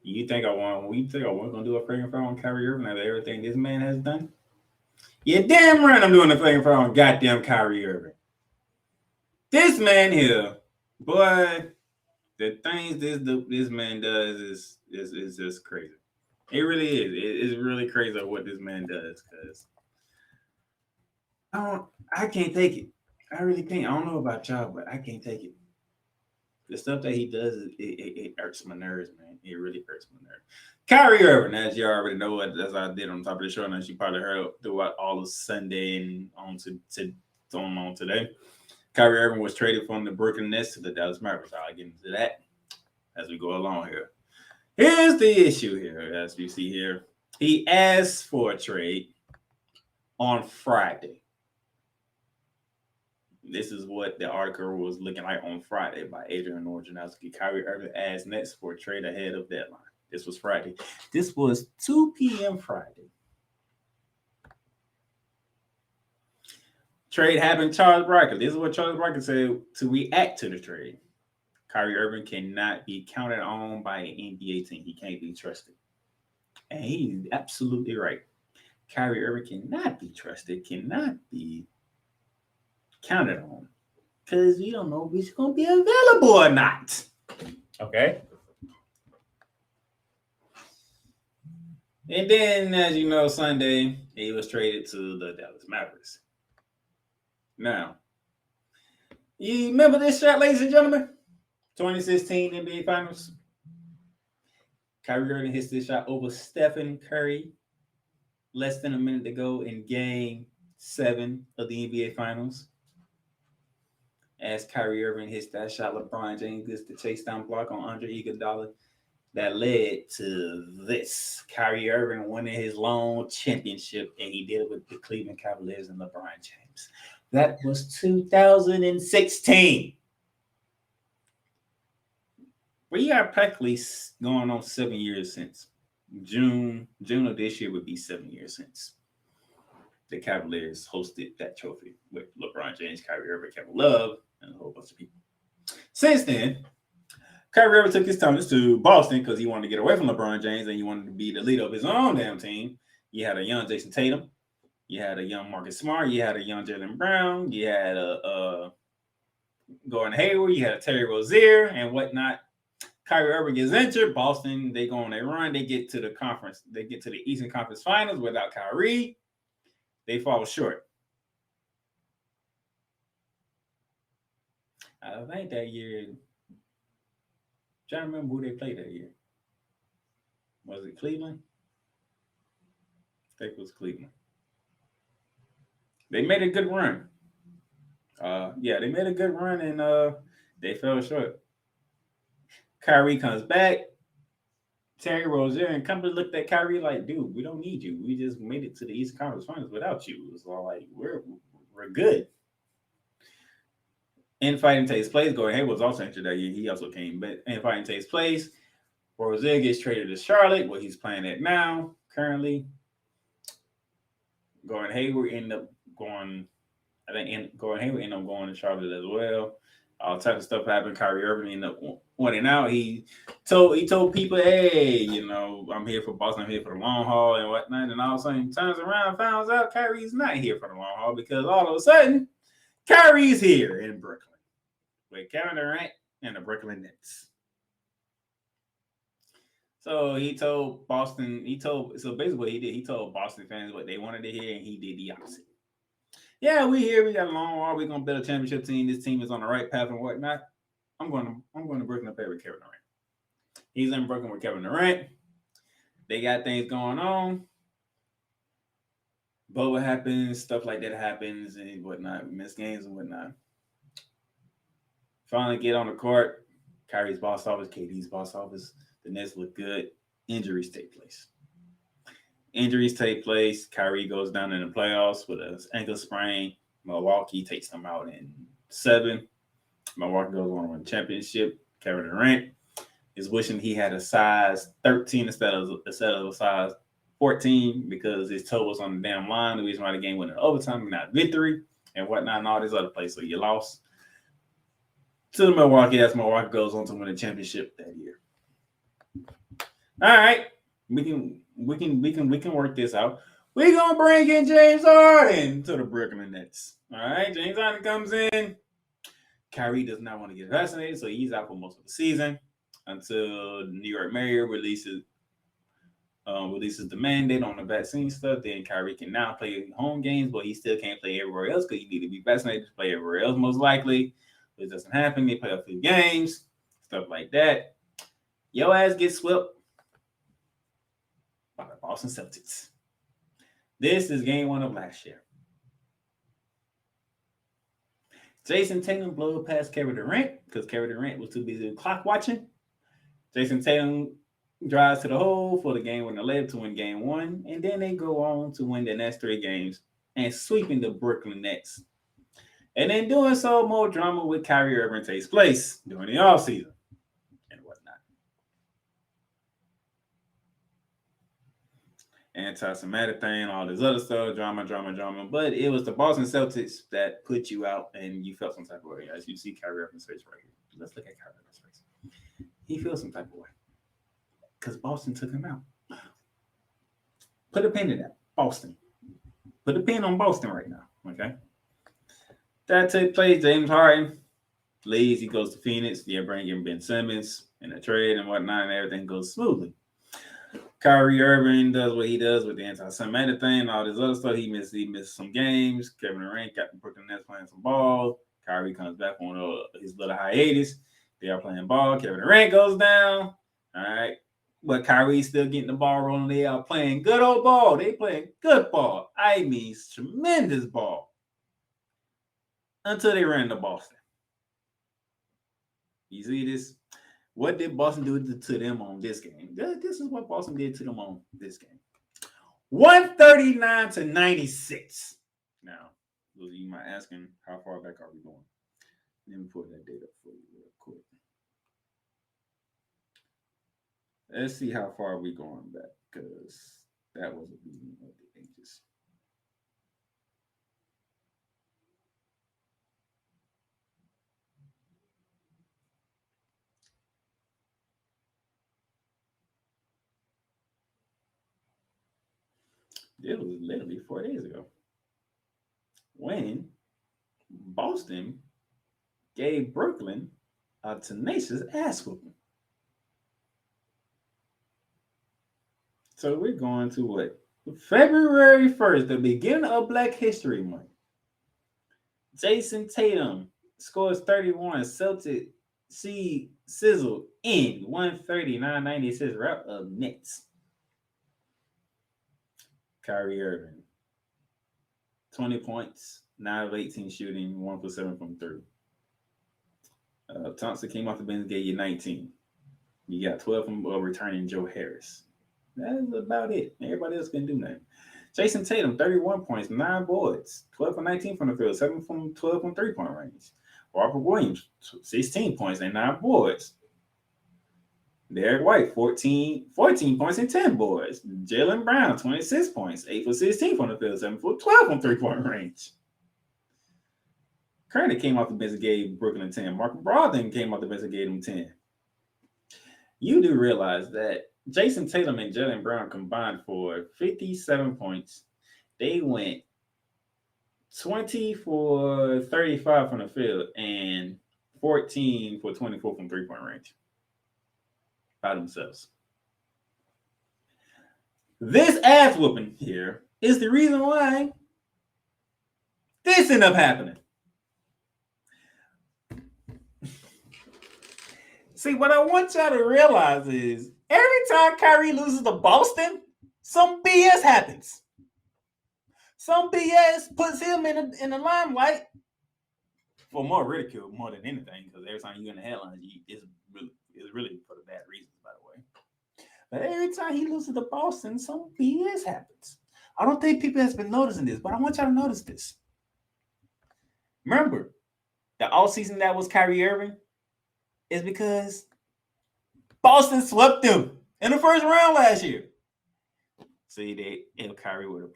S1: You think I wasn't gonna do a Flagrant Foul on Kyrie Irving after everything this man has done? Yeah, damn right I'm doing a Flagrant Foul on goddamn Kyrie Irving. This man here, boy, the things this man does is just crazy. It really is. It's really crazy what this man does because I can't take it. I really can't. I don't know about y'all, but I can't take it. The stuff that he does, it hurts my nerves, man. It really hurts my nerves. Kyrie Irving, as you already know, as I did on top of the show, and as you probably heard throughout all of Sunday and on today, Kyrie Irving was traded from the Brooklyn Nets to the Dallas Mavericks. I'll get into that as we go along here. Here's the issue here, as you see here. He asked for a trade on Friday. This is what the article was looking like on Friday by Adrian Wojnarowski. Kyrie Irving adds Nets for trade ahead of deadline. This was Friday. This was 2 p.m. Friday. Trade happened. Charles Barkley. This is what Charles Barkley said to react to the trade. Kyrie Irving cannot be counted on by an NBA team. He can't be trusted. And he's absolutely right. Kyrie Irving cannot be trusted, cannot be counted on, because we don't know if he's going to be available or not. Okay? And then, as you know, Sunday, he was traded to the Dallas Mavericks. Now, you remember this shot, ladies and gentlemen? 2016 NBA Finals. Kyrie Irving hits this shot over Stephen Curry less than a minute to go in Game 7 of the NBA Finals. As Kyrie Irving hits that shot, LeBron James gets the chase down block on Andre Iguodala. That led to this. Kyrie Irving winning his lone championship, and he did it with the Cleveland Cavaliers and LeBron James. That was 2016. We are practically going on 7 years since. June of this year would be 7 years since the Cavaliers hosted that trophy with LeBron James, Kyrie Irving, Kevin Love, and a whole bunch of people. Since then, Kyrie Irving took his talents to Boston because he wanted to get away from LeBron James and he wanted to be the leader of his own damn team. You had a young Jason Tatum. You had a young Marcus Smart. You had a young Jaylen Brown. You had a Gordon Hayward. You had a Terry Rozier and whatnot. Kyrie Irving gets injured. Boston, they go on a run. They get to the conference. They get to the Eastern Conference Finals without Kyrie. They fall short. I think that year, I'm trying to remember who they played that year. Was it Cleveland? I think it was Cleveland. They made a good run. They made a good run and they fell short. Kyrie comes back. Terry Rozier and company looked at Kyrie like, dude, we don't need you. We just made it to the Eastern Conference Finals without you. It was all like, we're good. Infighting takes place. Gordon Hayward was also injured that year. He also came back. Infighting takes place. Rozier gets traded to Charlotte, where he's playing at now, currently. Gordon Hayward ended up going, Gordon Hayward ended up going to Charlotte as well. All types of stuff happened. Kyrie Irving ended up winning out. He told people, hey, I'm here for Boston. I'm here for the long haul and whatnot. And all of a sudden, turns around and finds out Kyrie's not here for the long haul because all of a sudden, Kyrie's here in Brooklyn with Kevin Durant and the Brooklyn Nets. So he told Boston, basically what he did, he told Boston fans what they wanted to hear, and he did the opposite. Yeah, we here, we got a long haul, we're gonna build a championship team. This team is on the right path and whatnot. I'm going to Brooklyn to play with Kevin Durant. He's in Brooklyn with Kevin Durant. They got things going on. But what happens, stuff like that happens and whatnot, miss games and whatnot. Finally get on the court. Kyrie's boss office, KD's boss office. The Nets look good. Injuries take place. Kyrie goes down in the playoffs with an ankle sprain. Milwaukee takes them out in 7. Milwaukee goes on to win the championship. Kevin Durant is wishing he had a size 13 instead of a size 14 because his toe was on the damn line. The reason why the game went in overtime and not victory and whatnot and all this other place. So you lost to the Milwaukee as Milwaukee goes on to win the championship that year. All right, we can work this out. We're gonna bring in James Harden to the Brooklyn Nets. All right, James Harden comes in. Kyrie does not want to get vaccinated, so he's out for most of the season until the New York mayor releases the mandate on the vaccine stuff. Then Kyrie can now play home games, but he still can't play everywhere else because you need to be vaccinated to play everywhere else, most likely. But it doesn't happen. They play a few games, stuff like that. Your ass gets swept by the Boston Celtics. This is game 1 of last year. Jason Tatum blew past Kevin Durant because Kevin Durant was too busy clock watching. Jason Tatum drives to the hole for the game when they led to win game 1, and then they go on to win the next 3 games and sweeping the Brooklyn Nets. And in doing so, more drama with Kyrie Irving takes place during the offseason and whatnot. Anti-Semitic thing, all this other stuff, drama. But it was the Boston Celtics that put you out, and you felt some type of way. As you see Kyrie Irving's face right here. Let's look at Kyrie Irving's face. He feels some type of way because Boston took him out. Put a pin in that, Boston. Put a pin on Boston right now, okay? That took place. James Harden leaves. He goes to Phoenix. They're bringing Ben Simmons in a trade and whatnot, and everything goes smoothly. Kyrie Irving does what he does with the anti-Semitic thing, all this other stuff. He missed some games. Kevin Durant got the Brooklyn Nets playing some ball. Kyrie comes back on his little hiatus. They are playing ball. Kevin Durant goes down. All right. But Kyrie's still getting the ball rolling. They are playing good old ball. They playing good ball. I mean, tremendous ball. Until they ran to Boston. You see this? What did Boston do to them on this game? This is what Boston did to them on this game. 139-96. Now, those of you might asking, how far back are we going? Let me pull that data up for you real quick. Let's see how far we're going back, because that was a beating of the ages. It was literally 4 days ago when Boston gave Brooklyn a tenacious ass whooping. So we're going to what? February 1st, the beginning of Black History Month. Jason Tatum scores 31. Celtic sizzle in 139-96. Wrap up Nets. Kyrie Irving, 20 points, 9 of 18 shooting, 1 for 7 from 3. Thompson came off the bench, gave you 19. You got 12 from returning Joe Harris. That is about it. Everybody else can do nothing. Jason Tatum, 31 points, 9 boards, 12 for 19 from the field, 7 from 12 from 3-point range. Robert Williams, 16 points and 9 boards. Derek White, 14 points and 10 boards. Jaylen Brown, 26 points, 8 for 16 from the field, 7 for 12 from 3-point range. Kearney came off the bench and gave Brooklyn 10. Mark Brogdon came off the bench and gave him 10. You do realize that Jason Tatum and Jaylen Brown combined for 57 points. They went 20 for 35 from the field and 14 for 24 from 3-point range. By themselves. This ass whooping here is the reason why this ended up happening. See, what I want y'all to realize is every time Kyrie loses to Boston, some BS happens. Some BS puts him in the limelight for more ridicule, more than anything, because every time you're in the headlines, it's really for the bad reasons, by the way. But every time he loses to Boston, some BS happens. I don't think people has been noticing this, but I want y'all to notice this. Remember, the offseason that was Kyrie Irving is because Boston swept them in the first round last year. See, if Kyrie would have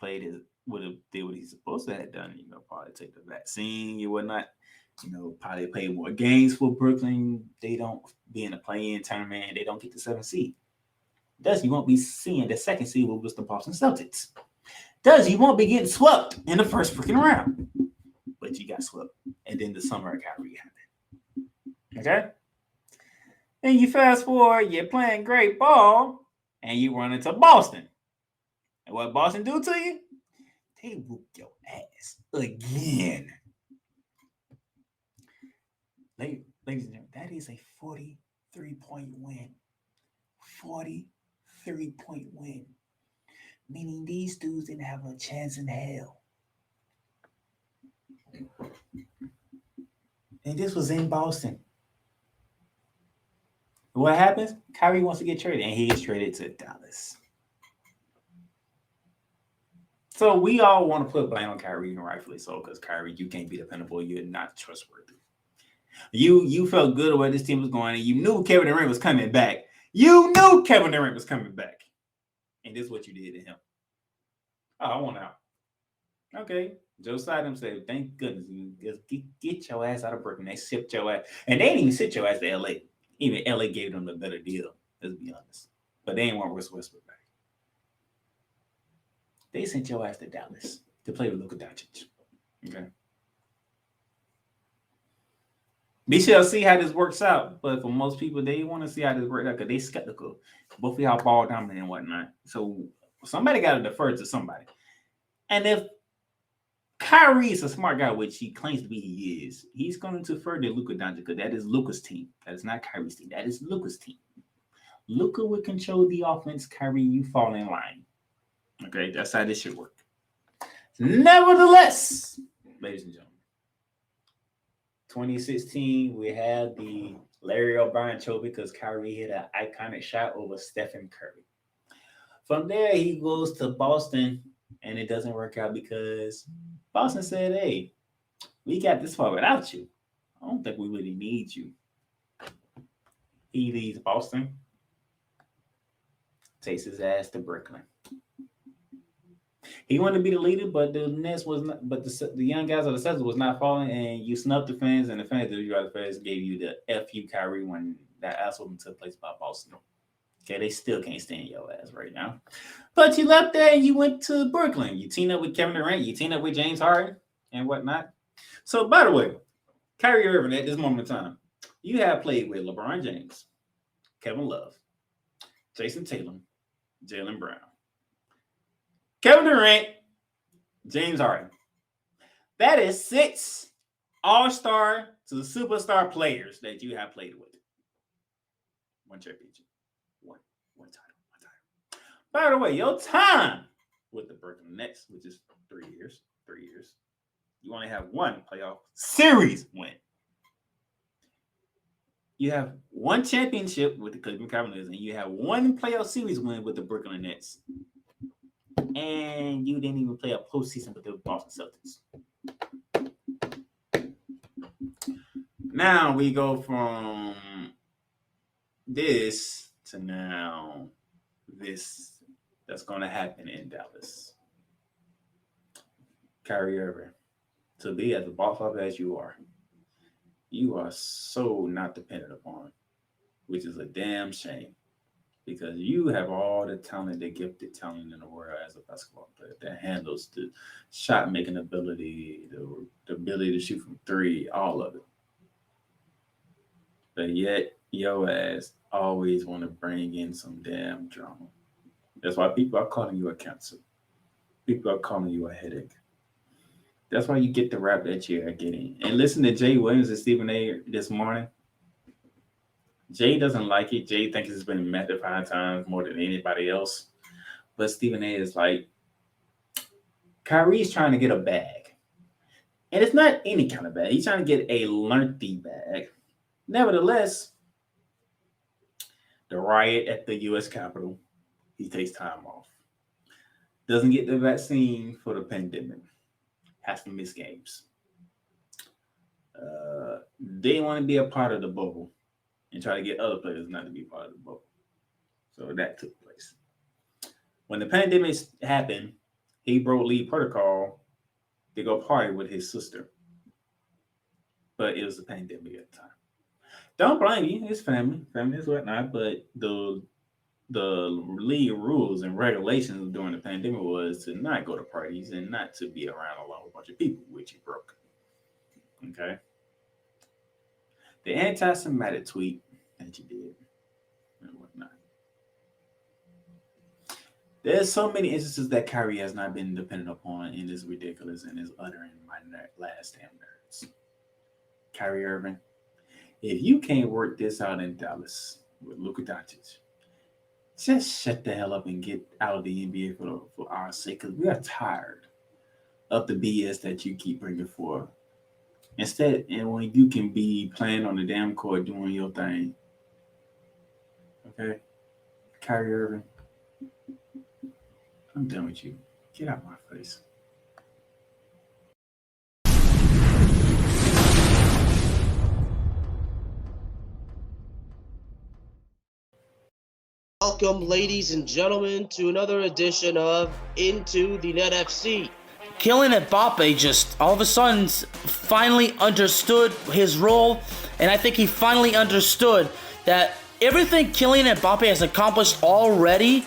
S1: did what he's supposed to have done, probably take the vaccine and whatnot, probably play more games for Brooklyn. They don't be in a play-in tournament. They don't get the 7th seed. Thus, you won't be seeing the 2nd seed with the Boston Celtics. Thus, you won't be getting swept in the first freaking round. But you got swept. And then the summer of Kyrie happened. Okay? Then you fast forward, you're playing great ball, and you run into Boston. And what Boston do to you? They whoop your ass again. Ladies and gentlemen, that is a 43-point win. 43-point win. Meaning these dudes didn't have a chance in hell. And this was in Boston. What happens? Kyrie wants to get traded, and he gets traded to Dallas. So we all want to put blame on Kyrie, and rightfully so, because Kyrie, you can't be dependable. You're not trustworthy. You felt good where this team was going, and you knew Kevin Durant was coming back. You knew Kevin Durant was coming back. And this is what you did to him. Oh, I want out. Okay. Joe Sidem said, thank goodness you just get your ass out of Brooklyn. They shipped your ass. And they didn't even ship your ass to LA. Even LA gave them a better deal, let's be honest. But they ain't want Russell Westbrook back. They sent your ass to Dallas to play with Luka Doncic. Okay. We shall see how this works out. But for most people, they want to see how this works out because they skeptical. Both of y'all ball dominant and whatnot. So somebody got to defer to somebody. And if Kyrie is a smart guy, which he claims to be, he is, he's going to defer to Luka Doncic because that is Luka's team. That is not Kyrie's team. That is Luka's team. Luka will control the offense. Kyrie, you fall in line. Okay, that's how this should work. Nevertheless, ladies and gentlemen, 2016, we had the Larry O'Brien trophy because Kyrie hit an iconic shot over Stephen Curry. From there, he goes to Boston, and it doesn't work out because Boston said, hey, we got this far without you. I don't think we really need you. He leaves Boston, takes his ass to Brooklyn. He wanted to be the leader, but the Nets was not. But the young guys of the Celtics was not falling, and you snubbed the fans, and the fans gave you the F.U. Kyrie when that ass whooping took place by Boston. Okay, they still can't stand your ass right now. But you left there and you went to Brooklyn. You teamed up with Kevin Durant. You teamed up with James Harden and whatnot. So, by the way, Kyrie Irving at this moment in time, you have played with LeBron James, Kevin Love, Jason Tatum, Jaylen Brown, Kevin Durant, James Harden. That is 6 all-star to superstar players that you have played with. 1 championship. One title. By the way, your time with the Brooklyn Nets, which is 3 years, you only have 1 playoff series win. You have 1 championship with the Cleveland Cavaliers, and you have 1 playoff series win with the Brooklyn Nets. And you didn't even play a postseason with the Boston Celtics. Now we go from this to now this that's going to happen in Dallas. Kyrie Irving, to be as a boss up as you are so not dependent upon, which is a damn shame. Because you have all the talent, the gifted talent in the world as a basketball player that handles the shot making ability, the ability to shoot from 3, all of it. But yet, your ass always want to bring in some damn drama. That's why people are calling you a cancer. People are calling you a headache. That's why you get the rap that you are getting. And listen to Jay Williams and Stephen A. this morning. Jay doesn't like it. Jay thinks it's been met 5 times more than anybody else. But Stephen A. is like, Kyrie's trying to get a bag. And it's not any kind of bag. He's trying to get a lengthy bag. Nevertheless, the riot at the U.S. Capitol, he takes time off. Doesn't get the vaccine for the pandemic. Has to miss games. They want to be a part of the bubble and try to get other players not to be part of the bubble. So that took place. When the pandemic happened, he broke league protocol to go party with his sister. But it was a pandemic at the time. Don't blame you. It's family is whatnot. But the league rules and regulations during the pandemic was to not go to parties and not to be around a bunch of people, which he broke. Okay. The anti-Semitic tweet that you did and whatnot. There's so many instances that Kyrie has not been dependent upon and is ridiculous and is uttering my last damn nerds. Kyrie Irving, if you can't work this out in Dallas with Luka Doncic, just shut the hell up and get out of the NBA for our sake, because we are tired of the BS that you keep bringing forth. Instead, and when you can be playing on the damn court doing your thing. Okay? Kyrie Irving, I'm done with you. Get out my face.
S8: Welcome, ladies and gentlemen, to another edition of Into the Net FC.
S7: Kylian Mbappe just all of a sudden finally understood his role, and I think he finally understood that everything Kylian Mbappe has accomplished already,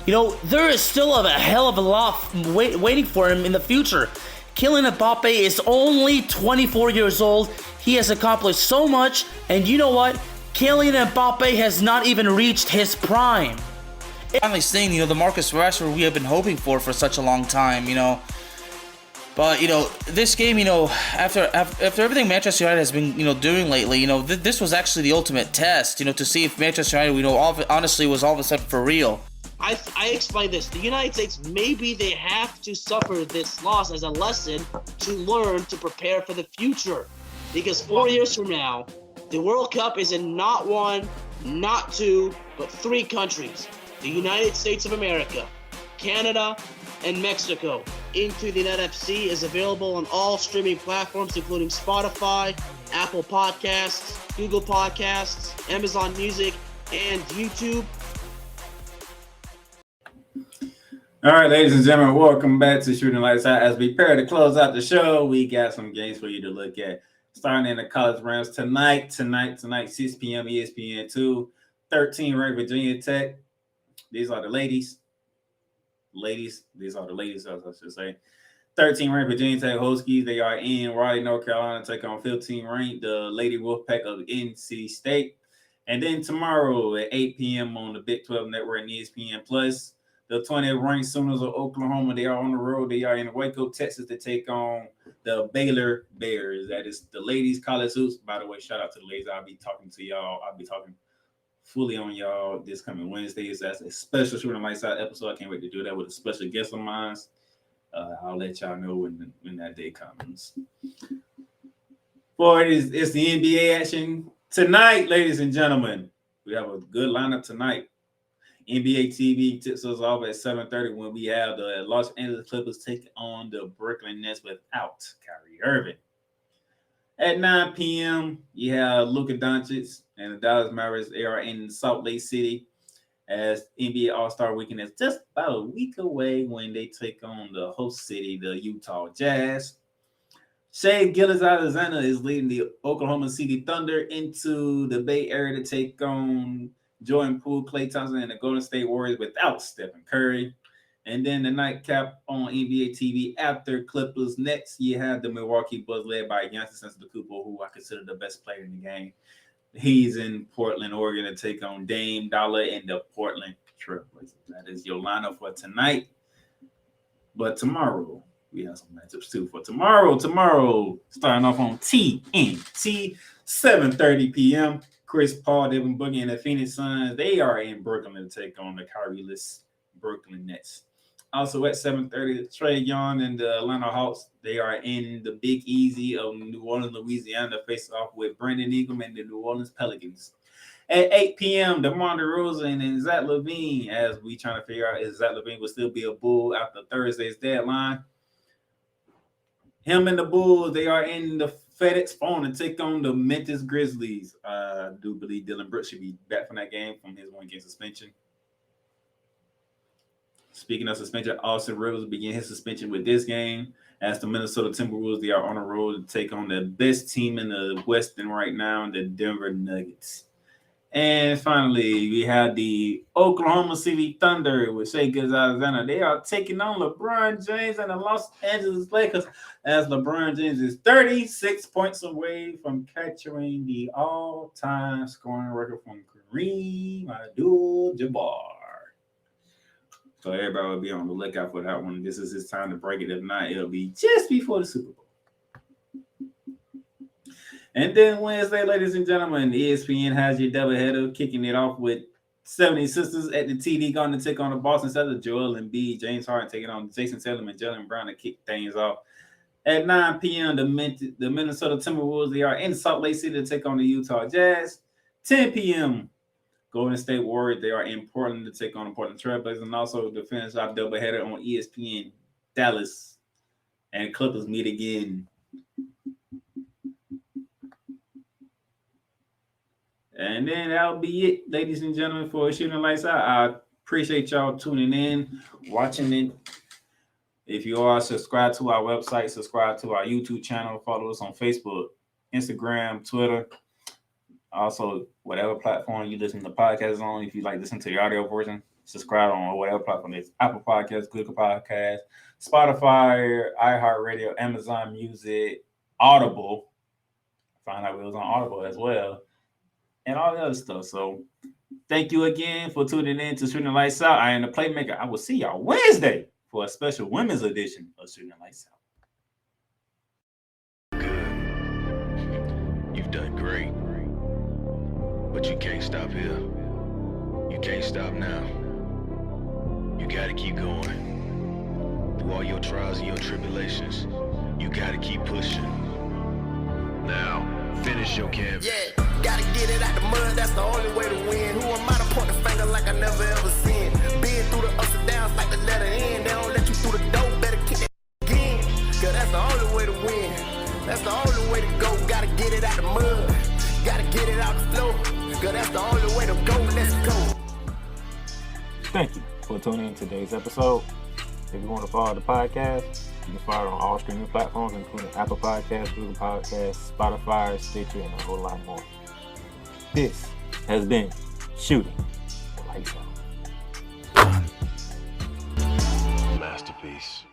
S7: there is still a hell of a lot waiting for him in the future. Kylian Mbappe is only 24 years old. He has accomplished so much, and you know what? Kylian Mbappe has not even reached his prime. Finally seeing, the Marcus Rashford we have been hoping for such a long time, But, this game, after everything Manchester United has been, doing lately, this was actually the ultimate test, to see if Manchester United, honestly was all of a sudden for real.
S8: I explained this. The United States, maybe they have to suffer this loss as a lesson to learn to prepare for the future. Because 4 years from now, the World Cup is in not one, not two, but 3 countries. The United States of America, Canada, and Mexico. Into the Net FC is available on all streaming platforms, including Spotify, Apple Podcasts, Google Podcasts, Amazon Music, and YouTube.
S1: All right, ladies and gentlemen, welcome back to Shooting Lights Out. As we prepare to close out the show, we got some games for you to look at. Starting in the college rounds tonight, 6 p.m. ESPN2, 13 ranked Virginia Tech. These are the ladies. These are the ladies, as I should say. 13 ranked Virginia Tech Huskies. They are in Raleigh, North Carolina, take on 15 ranked the Lady Wolfpack of NC State. And then tomorrow at 8 p.m. on the Big 12 Network and ESPN Plus, the 20th ranked Sooners of Oklahoma. They are on the road. They are in Waco, Texas to take on the Baylor Bears. That is the ladies college hoops. By the way, shout out to the ladies. I'll be talking to y'all. I'll be talking fully on y'all this coming Wednesday. That's a special Shooting Lights Out episode. I can't wait to do that with a special guest of mine. I'll let y'all know when that day comes. It's the NBA action tonight, ladies and gentlemen. We have a good lineup tonight. NBA TV tips us off at 7:30 when we have the Los Angeles Clippers take on the Brooklyn Nets without Kyrie Irving. At 9 p.m., you have Luka Doncic and the Dallas Mavericks. They are in Salt Lake City as NBA All-Star Weekend is just about a week away when they take on the host city, the Utah Jazz. Shai Gilgeous-Alexander is leading the Oklahoma City Thunder into the Bay Area to take on Jordan Poole, Klay Thompson, and the Golden State Warriors without Stephen Curry. And then the nightcap on NBA TV after Clippers Nets, you have the Milwaukee Bucks led by Giannis Antetokounmpo, who I consider the best player in the game. He's in Portland, Oregon to take on Dame Dollar and the Portland Trailblazers. That is your lineup for tonight. But tomorrow, we have some matchups too for tomorrow. Tomorrow, starting off on TNT, 7:30 p.m. Chris Paul, Devin Booker, and the Phoenix Suns, they are in Brooklyn to take on the Kyrie-less Brooklyn Nets. Also at 7:30, Trae Young and the Atlanta Hawks, they are in the Big Easy of New Orleans, Louisiana to face off with Brandon Ingram and the New Orleans Pelicans. At 8 p.m., DeMar DeRozan and Zach LaVine, as we trying to figure out if Zach LaVine will still be a Bull after Thursday's deadline. Him and the Bulls, they are in the FedEx Forum to take on the Memphis Grizzlies. I do believe Dillon Brooks should be back from that game from his one-game suspension. Speaking of suspension, Austin Rivers began his suspension with this game. As the Minnesota Timberwolves, they are on the road to take on the best team in the Western right now, the Denver Nuggets. And finally, we have the Oklahoma City Thunder with Shai Gilgeous-Alexander. They are taking on LeBron James and the Los Angeles Lakers as LeBron James is 36 points away from capturing the all-time scoring record from Kareem Abdul-Jabbar. So everybody will be on the lookout for that one. This is his time to break it. If not, it'll be just before the Super Bowl. And then Wednesday, ladies and gentlemen, ESPN has your doubleheader, kicking it off with 76ers at the TD Garden to take on the Boston Celtics. Joel Embiid, James Harden taking on Jason Tatum and Jaylen Brown to kick things off. At 9 p.m., the Minnesota Timberwolves, they are in Salt Lake City to take on the Utah Jazz. 10 p.m., Golden State Warriors, they are in Portland to take on the Portland Trailblazers, and also the finish off doubleheader on ESPN. Dallas and Clippers meet again. And then that'll be it, ladies and gentlemen, for Shooting Lights Out. I appreciate y'all tuning in, watching it. If you are, subscribe to our website, subscribe to our YouTube channel, follow us on Facebook, Instagram, Twitter. Also, whatever platform you listen to podcasts on, if you like listen to the audio version, subscribe on whatever platform it is. Apple Podcasts, Google Podcasts, Spotify, iHeartRadio, Amazon Music, Audible. Find out we was on Audible as well. And all the other stuff. So thank you again for tuning in to Shooting Lights Out. I am the Playmaker. I will see y'all Wednesday for a special women's edition of Shooting Lights Out.
S2: Good. You've done great. But you can't stop here. You can't stop now. You gotta keep going. Through all your trials and your tribulations, you gotta keep pushing. Now, finish your canvas.
S3: Yeah, gotta get it out the mud, that's the only way to win. Who am I to point the finger like I never ever seen? Been through the ups and downs like the letter N. They don't let you through the door, better kick that again. Cause that's the only way to win. That's the only way to go. Gotta get it out the mud. Gotta get it out the flow. Cause that's the only way to go. Let's go.
S5: Thank you for tuning in to today's episode. If you want to follow the podcast, you can follow it on all streaming platforms, including Apple Podcasts, Google Podcasts, Spotify, Stitcher, and a whole lot more. This has been Shooting Lights Out.
S2: Masterpiece.